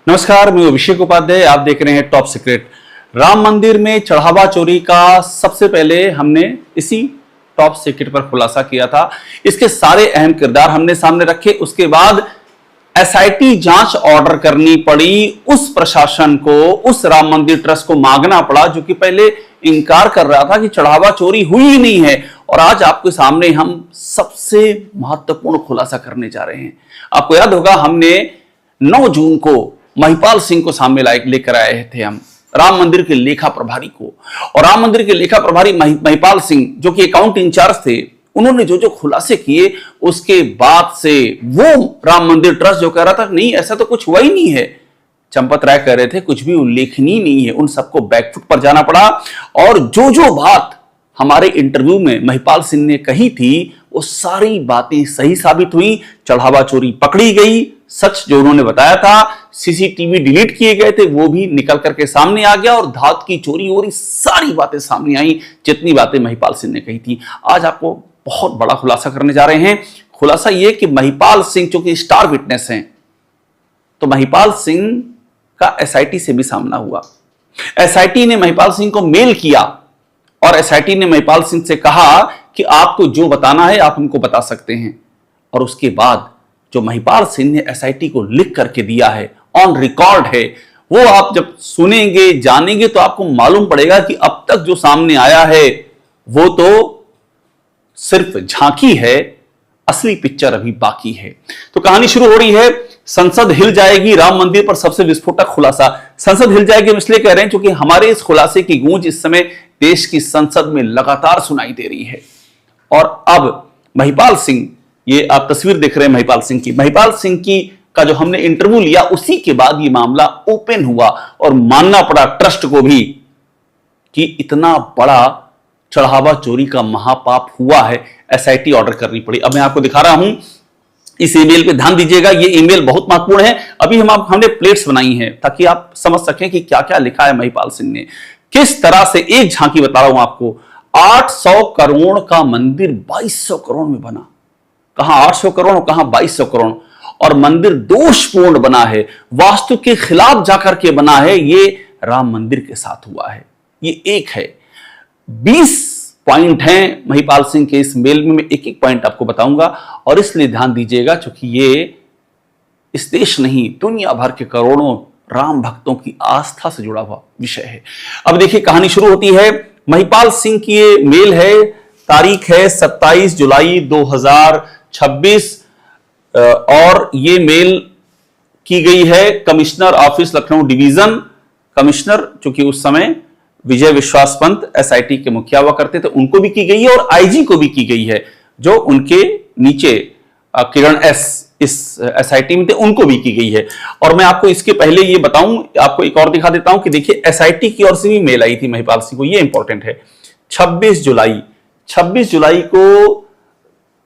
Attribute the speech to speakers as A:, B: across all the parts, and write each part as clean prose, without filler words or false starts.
A: नमस्कार, मैं अभिषेक उपाध्याय। आप देख रहे हैं टॉप सीक्रेट। राम मंदिर में चढ़ावा चोरी का सबसे पहले हमने इसी टॉप सीक्रेट पर खुलासा किया था। इसके सारे अहम किरदार हमने सामने रखे। उसके बाद एसआईटी जांच ऑर्डर करनी पड़ी उस प्रशासन को, उस राम मंदिर ट्रस्ट को मांगना पड़ा जो कि पहले इंकार कर रहा था कि चढ़ावा चोरी हुई ही नहीं है। और आज आपके सामने हम सबसे महत्वपूर्ण खुलासा करने जा रहे हैं। आपको याद होगा, हमने 9 जून को महिपाल सिंह को सामने लेकर आए थे हम, राम मंदिर के लेखा प्रभारी को। और राम मंदिर के लेखा प्रभारी महिपाल सिंह जो कि अकाउंट इंचार्ज थे, उन्होंने जो जो खुलासे किए उसके बाद से वो राम मंदिर ट्रस्ट जो कह रहा था नहीं ऐसा तो कुछ हुआ ही नहीं है, चंपत राय कह रहे थे कुछ भी उल्लेखनीय नहीं है, उन सबको बैकफुट पर जाना पड़ा। और जो जो बात हमारे इंटरव्यू में महिपाल सिंह ने कही थी वो सारी बातें सही साबित हुई। चढ़ावा चोरी पकड़ी गई, सच जो उन्होंने बताया था, सीसीटीवी डिलीट किए गए थे वो भी निकल करके सामने आ गया और धात की चोरी हो रही, सारी बातें सामने आई जितनी बातें महिपाल सिंह ने कही थी। आज आपको बहुत बड़ा खुलासा करने जा रहे हैं। खुलासा यह कि महिपाल सिंह चूंकि स्टार विटनेस हैं, तो महिपाल सिंह का एसआईटी से भी सामना हुआ। एसआईटी ने महिपाल सिंह को मेल किया और एसआईटी ने महिपाल सिंह से कहा कि आपको जो बताना है आप हमको बता सकते हैं। और उसके बाद जो महिपाल सिंह ने एसआईटी को लिख करके दिया है, ऑन रिकॉर्ड है, वो आप जब सुनेंगे जानेंगे तो आपको मालूम पड़ेगा कि अब तक जो सामने आया है वो तो सिर्फ झांकी है, असली पिक्चर अभी बाकी है। तो कहानी शुरू हो रही है। संसद हिल जाएगी, राम मंदिर पर सबसे विस्फोटक खुलासा। संसद हिल जाएगी हम इसलिए कह रहे हैं क्योंकि हमारे इस खुलासे की गूंज इस समय देश की संसद में लगातार सुनाई दे रही है। और अब महिपाल सिंह, ये आप तस्वीर देख रहे हैं महिपाल सिंह की का जो हमने इंटरव्यू लिया उसी के बाद ये मामला ओपन हुआ और मानना पड़ा ट्रस्ट को भी कि इतना बड़ा चढ़ावा चोरी का महापाप हुआ है, एसआईटी ऑर्डर करनी पड़ी। अब मैं आपको दिखा रहा हूं, इस ईमेल पे ध्यान दीजिएगा, ये ईमेल बहुत महत्वपूर्ण है। अभी हमने प्लेट्स बनाई हैं ताकि आप समझ सकें कि क्या क्या लिखा है महिपाल सिंह ने, किस तरह से। एक झांकी बता रहा हूं आपको, 800 करोड़ का मंदिर 2200 करोड़ में बना। कहां 800 करोड़ और कहां 2200 करोड़। और मंदिर दोषपूर्ण बना है, वास्तु के खिलाफ जाकर के बना है। ये राम मंदिर के साथ हुआ है। ये एक है, 20 पॉइंट हैं महिपाल सिंह के इस मेल में। मैं एक एक पॉइंट आपको बताऊंगा और इसलिए ध्यान दीजिएगा क्योंकि ये इस देश नहीं दुनिया भर के करोड़ों राम भक्तों की आस्था से जुड़ा हुआ विषय है। अब देखिए कहानी शुरू होती है। महिपाल सिंह की ये मेल है, तारीख है 27 जुलाई 2026 और ये मेल की गई है commissioner office Lucknow division. Commissioner चूंकि उस समय विजय विश्वास पंत एसआईटी के मुखिया हुआ करते थे, उनको भी की गई है और आईजी को भी की गई है। जो उनके नीचे किरण एस इस एसआईटी में थे, उनको भी की गई है। और मैं आपको इसके पहले ये बताऊं, आपको एक और दिखा देता हूं कि देखिए एसआईटी की ओर से भी मेल आई थी महिपाल सिंह को, ये इंपॉर्टेंट है। 26 जुलाई को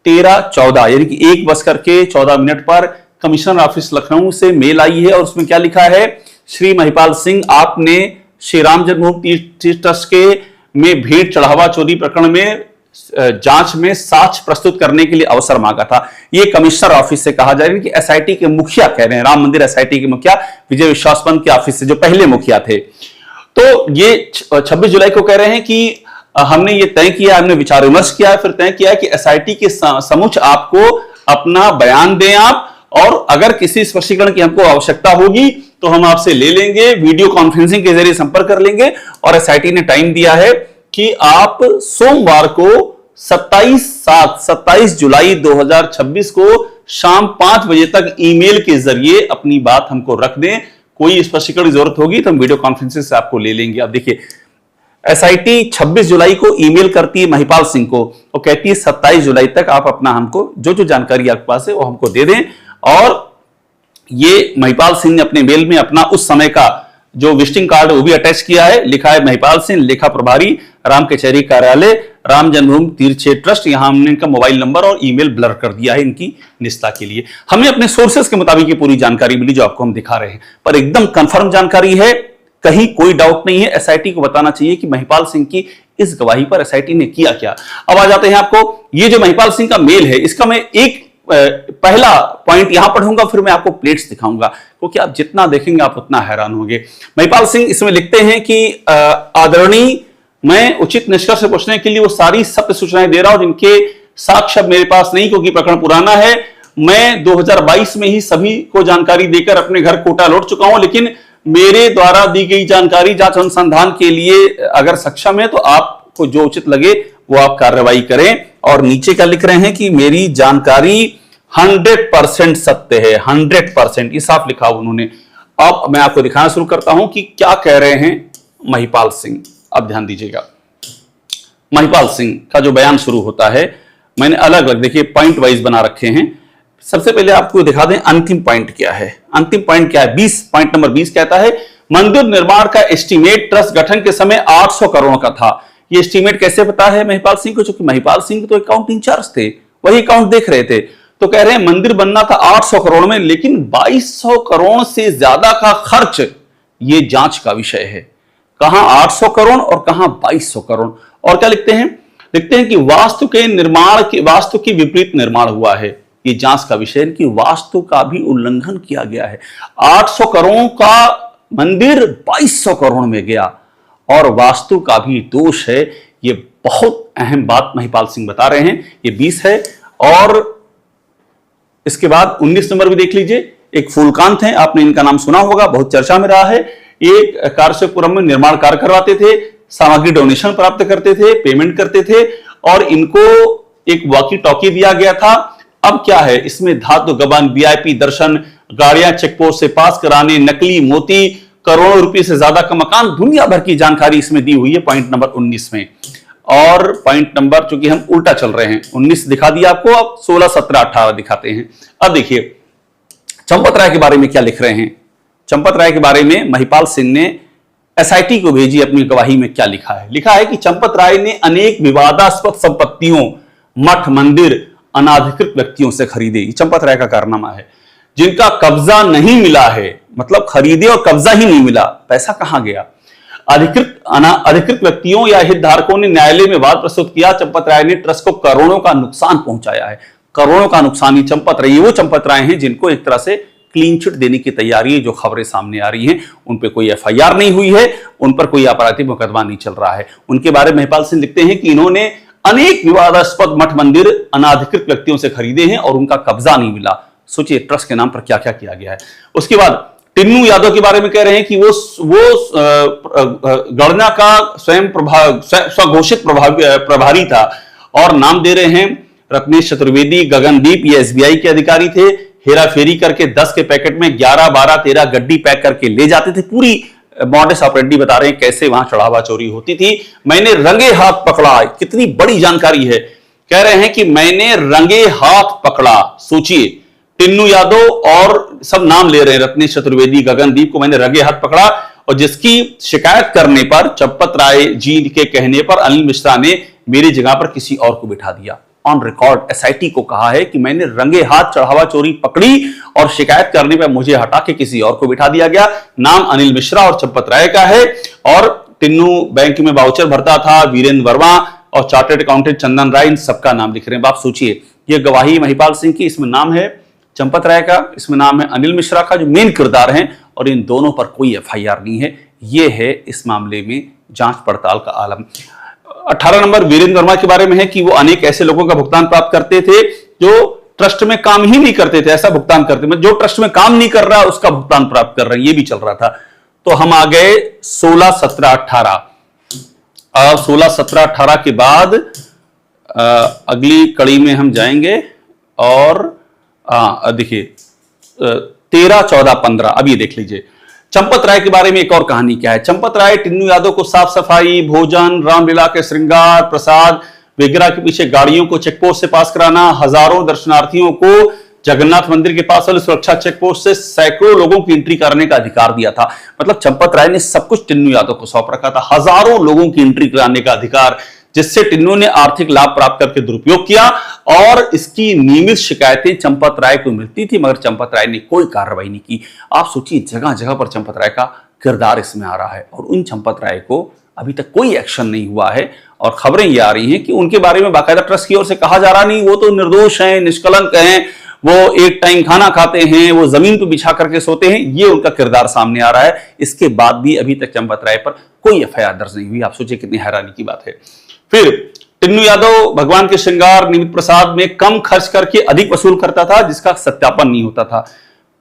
A: 13:14 यानी कि 1:14 पर कमिश्नर ऑफिस लखनऊ से मेल आई है और उसमें क्या लिखा है, श्री महिपाल सिंह, आपने श्री राम जन्मभूमि तीर्थ ट्रस्ट के में भीड़ चढ़ावा चोरी प्रकरण में जांच में साक्ष्य प्रस्तुत करने के लिए अवसर मांगा था। यह कमिश्नर ऑफिस से कहा जा रहा है कि एसआईटी के मुखिया कह रहे हैं, राम मंदिर एसआईटी के मुखिया विजय विश्वास पंत के ऑफिस से, जो पहले मुखिया थे। तो ये 26 जुलाई को कह रहे हैं कि हमने ये तय किया, हमने विचार विमर्श किया, फिर तय किया कि एसआईटी के समुच आपको अपना बयान दें आप, और अगर किसी स्पष्टीकरण की हमको आवश्यकता होगी तो हम आपसे ले लेंगे, वीडियो कॉन्फ्रेंसिंग के जरिए संपर्क कर लेंगे। और एसआईटी ने टाइम दिया है कि आप सोमवार को 27 जुलाई 2026 को शाम 5 बजे तक ईमेल के जरिए अपनी बात हमको रख दें। कोई स्पष्टीकरण की जरूरत होगी तो हम वीडियो कॉन्फ्रेंसिंग से आपको ले लेंगे। अब देखिए एसआईटी 26 जुलाई को ईमेल करती है महिपाल सिंह को और कहती है 27 जुलाई तक आप अपना हमको जो जो जानकारी आपके पास है वो हमको दे दें। और ये महिपाल सिंह ने अपने मेल में अपना उस समय का जो विजिटिंग कार्ड वो भी अटैच किया है। लिखा है महिपाल सिंह, लेखा प्रभारी, राम कचहरी कार्यालय, राम जन्मभूमि तीर्थ क्षेत्र ट्रस्ट। यहां हमने इनका मोबाइल नंबर और ईमेल ब्लर कर दिया है इनकी निष्ठा के लिए। हमें अपने सोर्सेस के मुताबिक ये पूरी जानकारी मिली जो आपको हम दिखा रहे हैं, पर एकदम कंफर्म जानकारी है, कहीं कोई डाउट नहीं है। एसआईटी को बताना चाहिए कि महिपाल सिंह की इस गवाही पर एसआईटी ने किया क्या। अब आ जाते हैं आपको, ये जो महिपाल सिंह का मेल है इसका मैं एक पहला पॉइंट यहां पढ़ूंगा, फिर मैं आपको प्लेट्स दिखाऊंगा, क्योंकि आप जितना देखेंगे आप उतना हैरान होंगे। महिपाल सिंह इसमें लिखते हैं कि आदरणीय, मैं उचित निष्कर्ष पूछने के लिए वो सारी सत्य सूचनाएं दे रहा हूं जिनके साक्ष्य मेरे पास नहीं, क्योंकि प्रकरण पुराना है। मैं 2022 में ही सभी को जानकारी देकर अपने घर कोटा लौट चुका हूं, लेकिन मेरे द्वारा दी गई जानकारी जांच अनुसंधान के लिए अगर सक्षम है तो आपको जो उचित लगे वो आप कार्रवाई करें। और नीचे क्या लिख रहे हैं कि मेरी जानकारी 100% सत्य है, 100%, ये साफ लिखा हुआ उन्होंने। अब मैं आपको दिखाना शुरू करता हूं कि क्या कह रहे हैं महिपाल सिंह। अब ध्यान दीजिएगा, महिपाल सिंह का जो बयान शुरू होता है, मैंने अलग अलग देखिए पॉइंट वाइज बना रखे हैं। सबसे पहले आपको दिखा दें अंतिम पॉइंट क्या है। अंतिम पॉइंट क्या है? 20, पॉइंट नंबर 20 कहता है मंदिर निर्माण का एस्टीमेट ट्रस्ट गठन के समय 800 करोड़ का था। ये एस्टीमेट कैसे पता है महिपाल सिंह को? क्योंकि महिपाल सिंह तो अकाउंट इंचार्ज थे, वही अकाउंट देख रहे थे। तो कह रहे हैं मंदिर बनना था 800 करोड़ में, लेकिन 2200 करोड़ से ज्यादा का खर्च ये जांच का विषय है। कहां 800 करोड़ और कहां 2200 करोड़। और क्या लिखते हैं? लिखते हैं कि वास्तु के विपरीत निर्माण हुआ है। ये जांच का विषय है कि वास्तु का भी उल्लंघन किया गया है। 800 करोड़ का मंदिर 2200 करोड़ में गया और वास्तु का भी दोष है। ये बहुत अहम बात महिपाल सिंह बता रहे हैं। ये 20 है। और इसके बाद 19 नंबर भी देख लीजिए। एक फूलकांत हैं, आपने इनका नाम सुना होगा, बहुत चर्चा में रहा है। एक कारसेपुरम में निर्माण कार्य करवाते थे, सामग्री डोनेशन प्राप्त करते थे, पेमेंट करते थे, और इनको एक वॉकी टॉकी दिया गया था। अब क्या है इसमें? धातु गबन, वीआईपी दर्शन, गाड़ियां चेकपोस्ट से पास कराने, नकली मोती, करोड़ों रुपए से ज्यादा का मकान, दुनिया भर की जानकारी इसमें दी हुई है पॉइंट नंबर 19 में। और पॉइंट नंबर, चूंकि हम उल्टा चल रहे हैं, 19 दिखा दिया आपको, अब 16, 17, 18 दिखाते हैं। अब देखिए चंपत राय के बारे में क्या लिख रहे हैं। चंपत राय के बारे में महिपाल सिंह ने एसआईटी को भेजी अपनी गवाही में क्या लिखा है। लिखा है कि चंपत राय ने अनेक विवादास्पद संपत्तियों, मठ, मंदिर अनाधिकृत व्यक्तियों से खरीदे। ये चंपत राय का कारनामा है। जिनका कब्जा नहीं मिला है, मतलब खरीदे और कब्जा ही नहीं मिला, पैसा कहां गया? अधिकृत व्यक्तियों या हितधारकों ने न्यायालय में वाद प्रस्तुत किया। चंपत राय ने ट्रस्ट को करोड़ों का नुकसान पहुंचाया है। करोड़ों का नुकसान। चंपत राय, वो चंपत राय हैं जिनको एक तरह से क्लीन चिट देने की तैयारी है। जो खबरें सामने आ रही हैं, उन पर कोई एफआईआर नहीं हुई है, उन पर कोई आपराधिक मुकदमा नहीं चल रहा है। उनके बारे में महिपाल सिंह लिखते हैं कि इन्होंने अनेक विवादास्पद मठ मंदिर अनाधिकृत व्यक्तियों से खरीदे हैं और उनका कब्जा नहीं मिला। सोचिए ट्रस्ट के नाम पर क्या क्या किया गया है। उसके बाद टिन्नू यादव के बारे में कह रहे हैं कि वो गणना का स्वघोषित प्रभारी था, और नाम दे रहे हैं रत्नेश चतुर्वेदी, गगनदीप, ये एसबीआई के अधिकारी थे। हेरा फेरी करके 10 के पैकेट में 11, 12, 13 गड्डी पैक करके ले जाते थे। पूरी मॉडस ऑपरेंडी बता रहे हैं कैसे वहां चढ़ावा चोरी होती थी। मैंने रंगे हाथ पकड़ा। कितनी बड़ी जानकारी है। कह रहे हैं कि मैंने रंगे हाथ पकड़ा। सोचिए, टिन्नू यादव और सब नाम ले रहे हैं, रत्नेश चतुर्वेदी, गगनदीप को मैंने रंगे हाथ पकड़ा, और जिसकी शिकायत करने पर, चंपत राय जी के कहने पर, अनिल मिश्रा ने मेरी जगह पर किसी और को बिठा दिया। ऑन रिकॉर्ड एसआईटी को कहा है कि मैंने रंगे हाथ चढ़ावा चोरी पकड़ी और शिकायत करने पर मुझे हटा के किसी और को बिठा दिया गया। नाम अनिल मिश्रा और चंपत राय का है। और टिन्नू बैंक में वाउचर भरता था, वीरेंद्र वर्मा और चार्टर्ड अकाउंटेंट चंदन राय, इन सबका नाम लिख रहे हैं। आप सोचिए, ये गवाही महिपाल सिंह की, इसमें नाम है चंपत राय का, इसमें नाम है अनिल मिश्रा का, जो मेन किरदार हैं, और इन दोनों पर कोई एफआईआर नहीं है। ये है इस मामले में जांच पड़ताल का आलम। 18 नंबर वीरेंद्र वर्मा के बारे में है कि वो अनेक ऐसे लोगों का भुगतान प्राप्त करते थे जो ट्रस्ट में काम ही नहीं करते थे, ऐसा भुगतान करते, जो ट्रस्ट में काम नहीं कर रहा उसका भुगतान प्राप्त कर रहे हैं, ये भी चल रहा था। तो हम आ गए 16, 17, 18। अब 16, 17, 18 के बाद अगली कड़ी में हम जाएंगे, और देखिए 13, 14, 15। अब ये देख लीजिए चंपत राय के बारे में एक और कहानी क्या है। चंपत राय टिन्नू यादव को साफ सफाई, भोजन, रामलीला के श्रृंगार, प्रसाद वगैरह के पीछे गाड़ियों को चेकपोस्ट से पास कराना, हजारों दर्शनार्थियों को जगन्नाथ मंदिर के पास वाले सुरक्षा चेकपोस्ट से सैकड़ों लोगों की एंट्री करने का अधिकार दिया था। मतलब चंपत राय ने सब कुछ टिन्नू यादव को सौंप रखा था। हजारों लोगों की एंट्री कराने का अधिकार, जिससे टिन्नू ने आर्थिक लाभ प्राप्त करके दुरुपयोग किया, और इसकी नियमित शिकायतें चंपत राय को मिलती थी, मगर चंपत राय ने कोई कार्रवाई नहीं की। आप सोचिए, जगह जगह पर चंपत राय का किरदार इसमें आ रहा है, और उन चंपत राय को अभी तक कोई एक्शन नहीं हुआ है, और खबरें ये आ रही हैं कि उनके बारे में बाकायदा ट्रस्ट की ओर से कहा जा रहा नहीं, वो तो निर्दोष हैं, निष्कलंक हैं, वो एक टाइम खाना खाते हैं, वो जमीन पर बिछा करके सोते हैं, ये उनका किरदार सामने आ रहा है। इसके बाद भी अभी तक चंपत राय पर कोई एफआईआर दर्ज नहीं हुई। आप सोचिए कितनी हैरानी की बात है। फिर टिन्नू यादव भगवान के श्रृंगार निमित्त प्रसाद में कम खर्च करके अधिक वसूल करता था, जिसका सत्यापन नहीं होता था।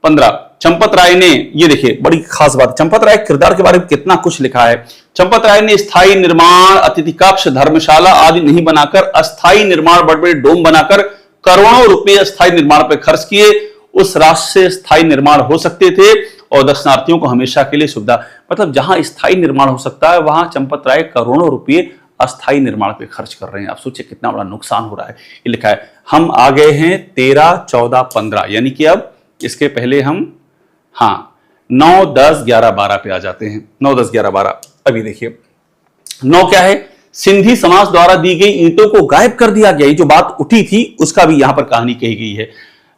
A: 15 चंपत राय ने, ये देखिए बड़ी खास बात, चंपत राय किरदार के बारे में कितना कुछ लिखा है। चंपत राय ने स्थायी निर्माण, अतिथि कक्ष, धर्मशाला आदि नहीं बनाकर अस्थायी निर्माण, बड़े बड़े डोम बनाकर करोड़ों रुपए स्थायी निर्माण पर खर्च किए। उस राशि से स्थायी निर्माण हो सकते थे और दर्शनार्थियों को हमेशा के लिए सुविधा, मतलब जहां स्थायी निर्माण हो सकता है वहां चंपत राय करोड़ों रुपए अस्थायी निर्माण पे खर्च कर रहे हैं। आप सोचिए कितना बड़ा नुकसान हो रहा है। ये लिखा है। हम आ गए हैं 13, 14, 15, यानी कि अब इसके पहले हम 9, 10, 11, 12 पे आ जाते हैं। 9, 10, 11, 12 अभी देखिए 9 क्या है, सिंधी समाज द्वारा दी गई ईंटों को गायब कर दिया गया। ये जो बात उठी थी उसका भी यहां पर कहानी कही गई है।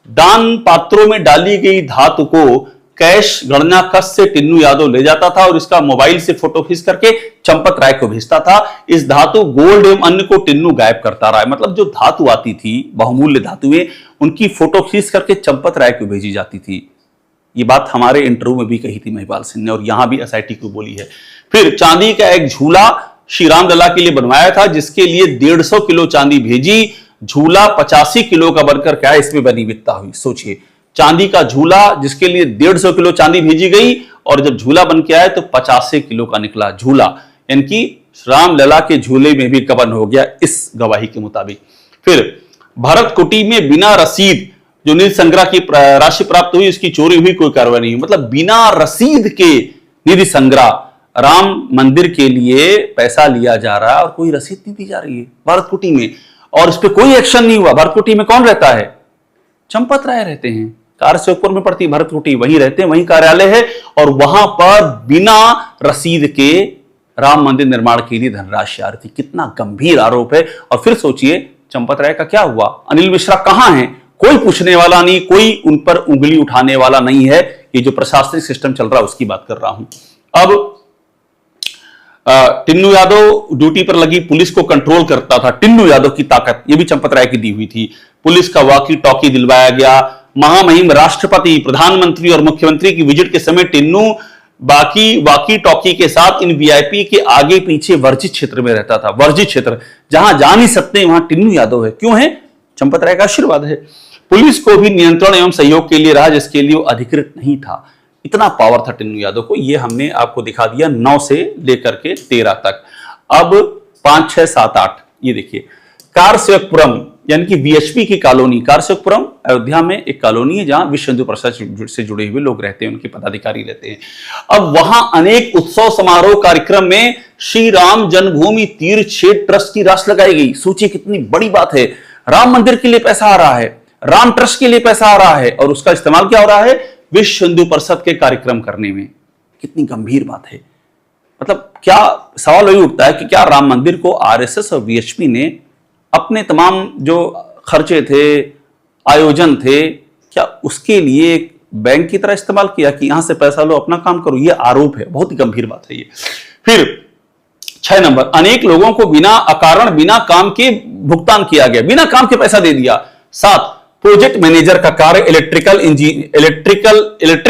A: दान पात्रों में डाली गई धातु को कैश गणना कक्ष से टिन्नू यादव ले जाता था और इसका मोबाइल से फोटो खींच करके चंपत राय को भेजता था। इस धातु गोल्ड एवं अन्य को टिन्नू गायब करता रहा है। मतलब जो धातु आती थी, बहुमूल्य धातुएं, उनकी फोटो खींच करके चंपत राय को भेजी जाती थी। ये बात हमारे इंटरव्यू में भी कही थी महिपाल सिंह ने और यहां भी एसआईटी को बोली है। फिर चांदी का एक झूला श्री राम लला के लिए बनवाया था, जिसके लिए 150 किलो चांदी भेजी। झूला 85 किलो का बनकर क्या इसमें बनी वित्ता हुई। सोचिए, चांदी का झूला जिसके लिए 150 किलो चांदी भेजी गई और जब झूला बन के आया तो 85 किलो का निकला झूला, यानी कि राम लला के झूले में भी कबन हो गया इस गवाही के मुताबिक। फिर भरत कुटी में बिना रसीद जो निधि संग्रह की राशि प्राप्त हुई, उसकी चोरी हुई, कोई कार्रवाई नहीं हुई। मतलब बिना रसीद के निधि संग्रह, राम मंदिर के लिए पैसा लिया जा रहा है और कोई रसीद नहीं दी जा रही है भरत कुटी में, और इस पर कोई एक्शन नहीं हुआ। भरत कुटी में कौन रहता है? चंपत राय रहते हैं। कारसेवकपुर में पड़ती भरत कुटी, वहीं रहते हैं, वहीं कार्यालय है और वहां पर बिना रसीद के राम मंदिर निर्माण के लिए धनराशि आ रही थी। कितना गंभीर आरोप है। और फिर सोचिए चंपत राय का क्या हुआ? अनिल मिश्रा कहां है? कोई पूछने वाला नहीं, कोई उन पर उंगली उठाने वाला नहीं है। ये जो प्रशासनिक सिस्टम चल रहा है उसकी बात कर रहा हूं। अब टिन्नू यादव ड्यूटी पर लगी पुलिस को कंट्रोल करता था। टिन्नू यादव की ताकत ये भी चंपत राय की दी हुई थी। पुलिस का वॉकी टॉकी दिलवाया गया। महामहिम राष्ट्रपति, प्रधानमंत्री और मुख्यमंत्री की विजिट के समय टिन्नू बाकी वॉकी टॉकी के साथ इन वीआईपी के आगे पीछे वर्जित क्षेत्र में रहता था। वर्जित क्षेत्र जहां जा नहीं सकते वहां टिन्नू यादव है। क्यों है? चंपत राय का आशीर्वाद है। पुलिस को भी नियंत्रण एवं सहयोग के लिए रहा, जिसके लिए वो अधिकृत नहीं था। इतना पावर था टिन्नू यादव को। ये हमने आपको दिखा दिया 9 से लेकर के 13 तक। अब 5, 6, 7, 8 ये देखिए। कारसेवकपुरम यानी कि वीएचपी की कॉलोनी। कारसेवकपुरम अयोध्या में एक कॉलोनी है जहां विश्व हिंदू परिषद से जुड़े हुए लोग रहते हैं, उनके पदाधिकारी रहते हैं। अब वहां अनेक उत्सव समारोह कार्यक्रम में श्री राम जन्मभूमि तीर्थ क्षेत्र ट्रस्ट की राशि लगाई गई। सोचिए कितनी बड़ी बात है। राम मंदिर के लिए पैसा आ रहा है, राम ट्रस्ट के लिए पैसा आ रहा है और उसका इस्तेमाल क्या हो रहा है? विश्व हिंदू परिषद के कार्यक्रम करने में। कितनी गंभीर बात है। मतलब क्या सवाल वही उठता है कि क्या राम मंदिर को आरएसएस और वीएचपी ने अपने तमाम जो खर्चे थे, आयोजन थे, क्या उसके लिए एक बैंक की तरह इस्तेमाल किया कि यहां से पैसा लो, अपना काम करो? ये आरोप है। बहुत ही गंभीर बात है ये। फिर 6 नंबर, अनेक लोगों को बिना अकारण बिना काम के भुगतान किया गया, बिना काम के पैसा दे दिया। 7, प्रोजेक्ट मैनेजर का कार्य इलेक्ट्रिक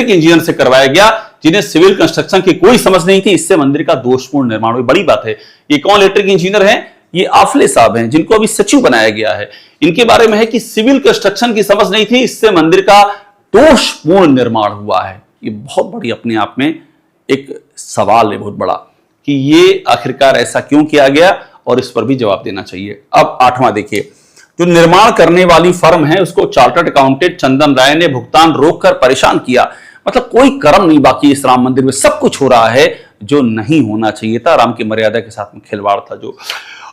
A: इंजीनियर से करवाया गया, जिन्हें सिविल कंस्ट्रक्शन की कोई समझ नहीं थी। इससे मंदिर का दोषपूर्ण निर्माण हुआ। बड़ी बात है। ये कौन इलेक्ट्रिक इंजीनियर हैं? ये आफले साहब हैं, जिनको अभी सचिव बनाया गया है। इनके बारे में है कि सिविल कंस्ट्रक्शन की समझ नहीं थी, इससे मंदिर का दोषपूर्ण निर्माण हुआ है। ये बहुत बड़ी अपने आप में एक सवाल है, बहुत बड़ा, कि ये आखिरकार ऐसा क्यों किया गया और इस पर भी जवाब देना चाहिए। अब 8वां देखिए। जो निर्माण करने वाली फर्म है उसको चार्टर्ड अकाउंटेंट चंदन राय ने भुगतान रोककर परेशान किया। मतलब कोई कर्म नहीं बाकी इस राम मंदिर में। सब कुछ हो रहा है जो नहीं होना चाहिए था। राम की मर्यादा के साथ में खिलवाड़ था जो।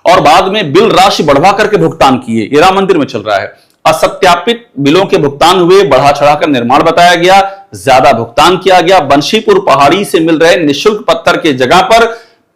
A: और बाद में बिल राशि बढ़वा करके भुगतान किए। ये राम मंदिर में चल रहा है। असत्यापित बिलों के भुगतान हुए, बढ़ा चढ़ाकर निर्माण बताया गया, ज्यादा भुगतान किया गया। बंशीपुर पहाड़ी से मिल रहे निःशुल्क पत्थर के जगह पर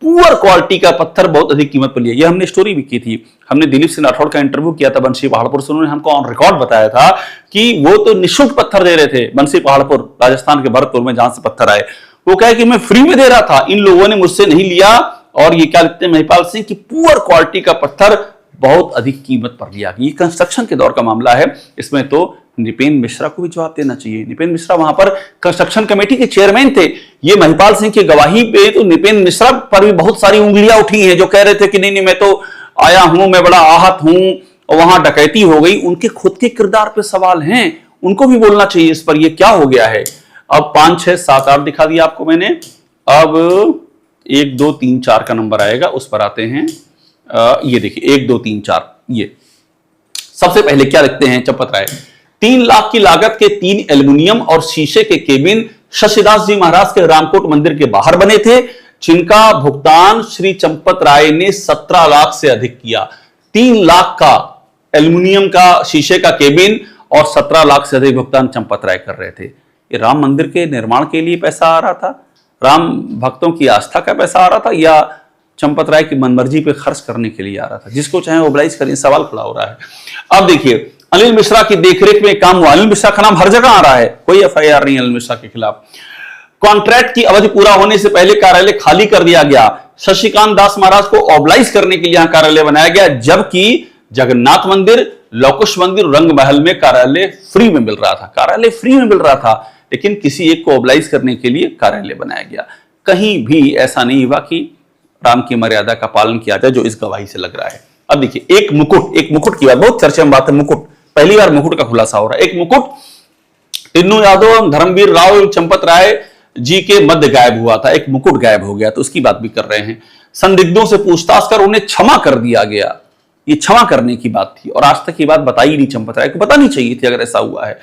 A: पुअर क्वालिटी का पत्थर बहुत अधिक कीमत पर लिया। ये हमने स्टोरी भी की थी। हमने दिलीप सिंह राठौड़ का इंटरव्यू किया था बंसी पहाड़पुर से। उन्होंने हमको ऑन रिकॉर्ड बताया था कि वो तो निःशुल्क पत्थर दे रहे थे। बंसी पहाड़पुर राजस्थान के भरतपुर में जहां से पत्थर आए, वो कहे कि मैं फ्री में दे रहा था, इन लोगों ने मुझसे नहीं लिया और ये क्या लिखते हैं महिपाल सिंह की पुअर क्वालिटी का पत्थर बहुत अधिक कीमत पर लिया गया। ये कंस्ट्रक्शन के दौर का मामला है, इसमें तो नृपेंद्र मिश्रा को भी जवाब देना चाहिए। नृपेंद्र मिश्रा वहां पर कंस्ट्रक्शन कमेटी के चेयरमैन थे। ये महिपाल सिंह की गवाही पे तो नृपेंद्र मिश्रा पर भी बहुत सारी उंगलियां उठी हैं, जो कह रहे थे कि नहीं नहीं मैं तो आया हूं, मैं बड़ा आहत हूं और वहां डकैती हो गई। उनके खुद के किरदार पे सवाल हैं, उनको भी बोलना चाहिए इस पर, ये क्या हो गया है। अब 5, 6, 7, 8 दिखा दिया आपको मैंने। अब 1, 2, 3, 4 का नंबर आएगा, उस पर आते हैं। ये देखिए 1, 2, 3, 4। ये सबसे पहले क्या लिखते हैं चंपत राय, 3 लाख की लागत के 3 एल्युमिनियम और शीशे के केबिन शशिदास जी महाराज के रामकोट मंदिर के बाहर बने थे, जिनका भुगतान श्री चंपत राय ने 17 लाख से अधिक किया। 3 लाख का एल्युमिनियम का शीशे का केबिन और 17 लाख से अधिक भुगतान चंपत राय कर रहे थे। ये राम मंदिर के निर्माण के लिए पैसा आ रहा था, राम भक्तों की आस्था का पैसा आ रहा था, या चंपत राय की मनमर्जी पे खर्च करने के लिए आ रहा था? जिसको चाहे ओबलाइज करें, सवाल खड़ा हो रहा है। अब देखिए अनिल मिश्रा की देखरेख में काम हुआ। अनिल मिश्रा का नाम हर जगह आ रहा है, कोई एफआईआर नहीं अनिल मिश्रा के खिलाफ। कॉन्ट्रैक्ट की अवधि पूरा होने से पहले कार्यालय खाली कर दिया गया। शशिकांत दास महाराज को ऑबलाइज करने के लिए यहां कार्यालय बनाया गया, जबकि जगन्नाथ मंदिर, लवकुश मंदिर, रंग महल में कार्यालय फ्री में मिल रहा था। कार्यालय फ्री में मिल रहा था, लेकिन किसी एक को ऑबलाइज करने के लिए कार्यालय बनाया गया। कहीं भी ऐसा नहीं हुआ कि राम की मर्यादा का पालन किया जाए, जो इस गवाही से लग रहा है। अब देखिए एक मुकुट की बात, बहुत चर्चा में बात है। मुकुट, पहली बार मुकुट का खुलासा हो रहा है। एक मुकुट टिन्नू यादव, धर्मवीर राव, चंपत राय जी के मध्य गायब हुआ था। एक मुकुट गायब हो गया, तो उसकी बात भी कर रहे हैं। संदिग्धों से पूछताछ कर उन्हें क्षमा कर दिया गया। ये क्षमा करने की बात थी, और आज तक ये बात बताई नहीं चंपत राय को, बतानी चाहिए थी अगर ऐसा हुआ है।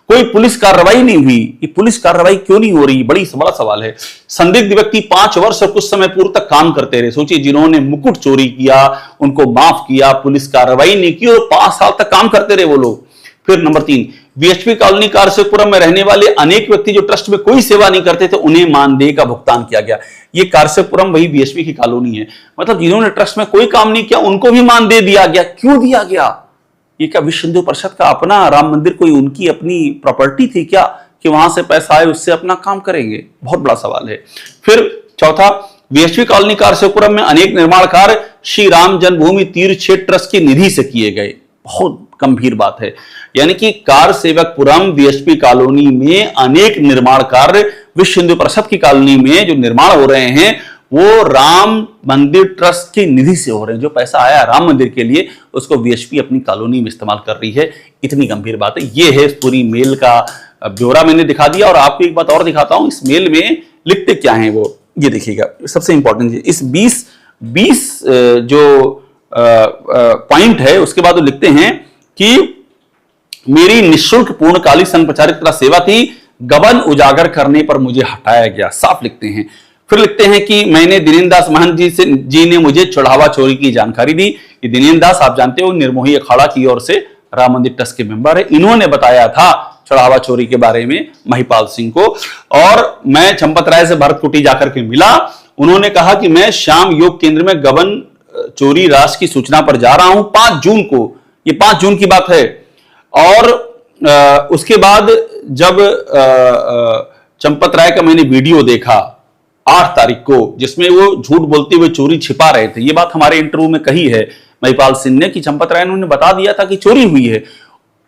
A: कोई पुलिस कार्रवाई नहीं हुई। ये पुलिस कार्रवाई क्यों नहीं हो रही, बड़ा सवाल है। संदिग्ध व्यक्ति 5 वर्ष और कुछ समय पूर्व तक काम करते रहे। सोचिए, जिन्होंने मुकुट चोरी किया उनको माफ किया, पुलिस कार्रवाई नहीं की, और 5 साल तक काम करते रहे वो लोग। फिर नंबर 3, बीएचपी कॉलोनी कारसेपुरम में रहने वाले अनेक व्यक्ति जो ट्रस्ट में कोई सेवा नहीं करते थे, उन्हें मानदेय का भुगतान किया गया। ये कारसेपुरम वही बीएचपी की कॉलोनी है, मतलब जिन्होंने ट्रस्ट में कोई काम नहीं किया उनको भी मानदेय दिया गया। क्यों दिया गया? ये क्या विश्व हिंदू परिषद का अपना राम मंदिर कोई उनकी अपनी प्रॉपर्टी थी क्या, कि वहां से पैसा आए उससे अपना काम करेंगे? बहुत बड़ा सवाल है। फिर चौथा, बीएचपी कॉलोनी कारसेपुरम में अनेक निर्माण कार्य श्री राम जन्मभूमि तीर्थ क्षेत्र ट्रस्ट की निधि से किए गए। बहुत गंभीर बात है। यानी कि कारसेवकपुरम बीएचपी कॉलोनी में अनेक निर्माण कार्य विश्व हिंदू परिषद की कॉलोनी में जो निर्माण हो रहे हैं वो राम मंदिर ट्रस्ट की निधि से हो रहे हैं। जो पैसा आया राम मंदिर के लिए उसको बीएचपी अपनी कॉलोनी में इस्तेमाल कर रही है। इतनी गंभीर बात है। ये है पूरी मेल का ब्यौरा मैंने दिखा दिया, और आपको एक बात और दिखाता हूं। इस मेल में लिखते क्या है वो, ये देखिएगा। सबसे इंपॉर्टेंट है इस 20 जो पॉइंट है, उसके बाद वो लिखते हैं कि मेरी निःशुल्क पूर्णकालिक संघ प्रचारित तथा सेवा थी, गबन उजागर करने पर मुझे हटाया गया। साफ लिखते हैं। फिर लिखते हैं कि मैंने दिनेन्द्र दास महंत जी ने मुझे चढ़ावा चोरी की जानकारी दी। ये दिनेन्द्र दास आप जानते हो निर्मोही अखाड़ा की ओर से राम मंदिर ट्रस्ट के मेंबर है। इन्होंने बताया था चढ़ावा चोरी के बारे में महिपाल सिंह को, और मैं चंपत राय से भरतकुटी जाकर के मिला। उन्होंने कहा कि मैं श्याम योग केंद्र में गबन चोरी राशि की सूचना पर जा रहा हूं 5 जून को। ये 5 जून की बात है। और उसके बाद जब चंपत राय का मैंने वीडियो देखा 8 तारीख को, जिसमें वो झूठ बोलते हुए चोरी छिपा रहे थे। ये बात हमारे इंटरव्यू में कही है महिपाल सिंह ने कि चंपत राय ने बता दिया था कि चोरी हुई है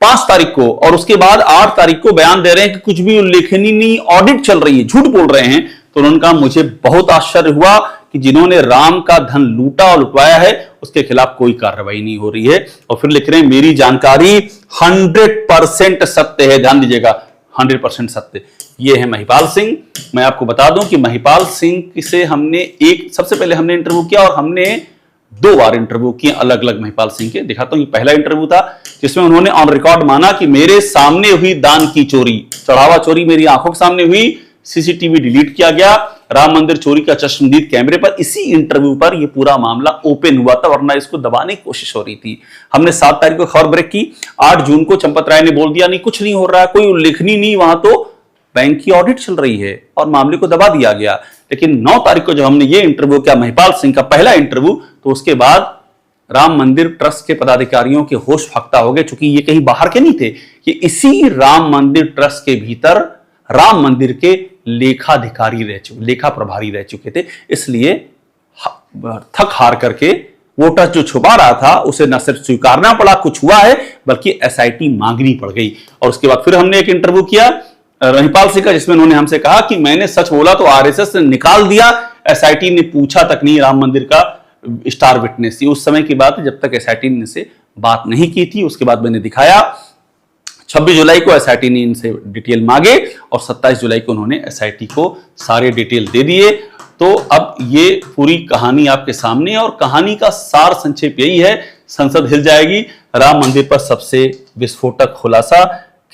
A: 5 तारीख को, और उसके बाद 8 तारीख को बयान दे रहे हैं कि कुछ भी उल्लेखनीय नहीं, ऑडिट चल रही है, झूठ बोल रहे हैं। तो उन्होंने कहा मुझे बहुत आश्चर्य हुआ कि जिन्होंने राम का धन लूटा और लुटवाया है उसके खिलाफ कोई कार्रवाई नहीं हो रही है। और फिर लिख रहे हैं मेरी जानकारी 100% सत्य है। ध्यान दीजिएगा, 100% सत्य। ये है महिपाल सिंह। मैं आपको बता दूं कि महिपाल सिंह से हमने सबसे पहले हमने इंटरव्यू किया, और हमने 2 बार इंटरव्यू किए अलग अलग महिपाल सिंह के। दिखाता हूं, ये पहला इंटरव्यू था जिसमें उन्होंने ऑन रिकॉर्ड माना कि मेरे सामने हुई दान की चोरी, चढ़ावा चोरी मेरी आंखों के सामने हुई, सीसीटीवी डिलीट किया गया, राम मंदिर चोरी का चश्मदीद कैमरे पर। इसी इंटरव्यू पर यह पूरा मामला ओपन हुआ था, वरना इसको दबाने की कोशिश हो रही थी। हमने 7 तारीख को खबर ब्रेक की। 8 जून को चंपत राय ने बोल दिया नहीं कुछ नहीं हो रहा है, कोई उल्लेखनीय नहीं, वहां तो बैंक की ऑडिट चल रही है, और मामले को दबा दिया गया। लेकिन 9 तारीख को जब हमने ये इंटरव्यू किया महिपाल सिंह का पहला इंटरव्यू, तो उसके बाद राम मंदिर ट्रस्ट के पदाधिकारियों के होश फक्ता हो गए, चूंकि ये कहीं बाहर के नहीं थे, कि इसी राम मंदिर ट्रस्ट के भीतर राम मंदिर के लेखा प्रभारी रह चुके थे। इसलिए थक हार करके वोटर जो छुपा रहा था उसे न सिर्फ स्वीकारना पड़ा, कुछ हुआ है, बल्कि एसआईटी मांगनी पड़ गई। और उसके बाद फिर हमने एक इंटरव्यू किया महिपाल सिंह का, जिसमें उन्होंने हमसे कहा कि मैंने सच बोला तो आरएसएस ने निकाल दिया, एसआईटी ने पूछा तक नहीं राम मंदिर का स्टार विटनेस। ये उस समय की बात है जब तक एसआईटी ने से बात नहीं की थी। उसके बाद मैंने दिखाया 26 जुलाई को एसआईटी ने इनसे डिटेल मांगे और 27 जुलाई को उन्होंने एसआईटी को सारे डिटेल दे दिए। तो अब ये पूरी कहानी आपके सामने, और कहानी का सार संक्षेप यही है, संसद हिल जाएगी, राम मंदिर पर सबसे विस्फोटक खुलासा,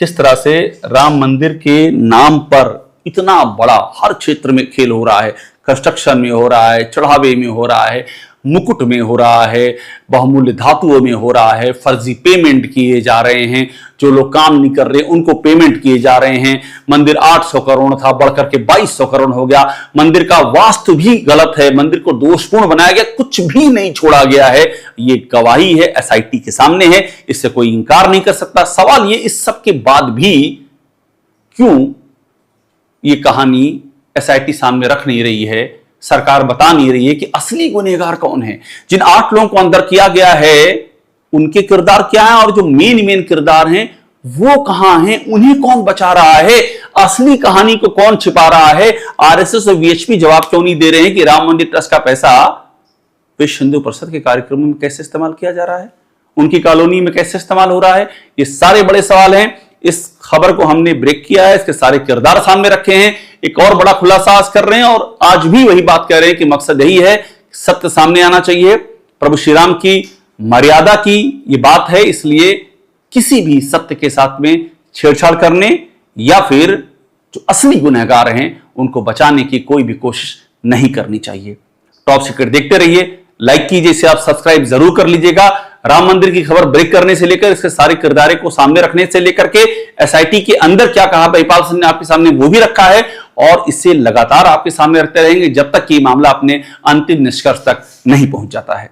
A: किस तरह से राम मंदिर के नाम पर इतना बड़ा हर क्षेत्र में खेल हो रहा है, कंस्ट्रक्शन में हो रहा है, चढ़ावे में हो रहा है, मुकुट में हो रहा है, बहुमूल्य धातुओं में हो रहा है, फर्जी पेमेंट किए जा रहे हैं, जो लोग काम नहीं कर रहे उनको पेमेंट किए जा रहे हैं। मंदिर 800 करोड़ था, बढ़कर के 2200 करोड़ हो गया। मंदिर का वास्तु भी गलत है, मंदिर को दोषपूर्ण बनाया गया, कुछ भी नहीं छोड़ा गया है। ये गवाही है, एसआईटी के सामने है, इससे कोई इंकार नहीं कर सकता। सवाल ये, इस सब के बाद भी क्यों ये कहानी एसआईटी सामने रख नहीं रही है, सरकार बता नहीं रही है कि असली गुनहगार कौन है, जिन 8 लोगों को अंदर किया गया है उनके किरदार क्या है, और जो मेन किरदार हैं वो कहां हैं, उन्हें कौन बचा रहा है, असली कहानी को कौन छिपा रहा है। आरएसएस और वीएचपी जवाब क्यों नहीं दे रहे हैं कि राम मंदिर ट्रस्ट का पैसा विश्व हिंदू परिषद के कार्यक्रमों में कैसे इस्तेमाल किया जा रहा है, उनकी कॉलोनी में कैसे इस्तेमाल हो रहा है। ये सारे बड़े सवाल हैं। इस खबर को हमने ब्रेक किया है, इसके सारे किरदार सामने रखे हैं, एक और बड़ा खुलासा आज कर रहे हैं, और आज भी वही बात कह रहे हैं कि मकसद यही है, सत्य सामने आना चाहिए, प्रभु श्री राम की मर्यादा की ये बात है, इसलिए किसी भी सत्य के साथ में छेड़छाड़ करने या फिर जो असली गुनहगार हैं उनको बचाने की कोई भी कोशिश नहीं करनी चाहिए। टॉप सीक्रेट देखते रहिए, लाइक कीजिए, इसे आप सब्सक्राइब जरूर कर लीजिएगा। राम मंदिर की खबर ब्रेक करने से लेकर इसके सारे किरदारे को सामने रखने से लेकर के एसआईटी के अंदर क्या कहा महिपाल सिंह ने आपके सामने वो भी रखा है, और इसे लगातार आपके सामने रखते रहेंगे जब तक कि मामला अपने अंतिम निष्कर्ष तक नहीं पहुंच जाता है।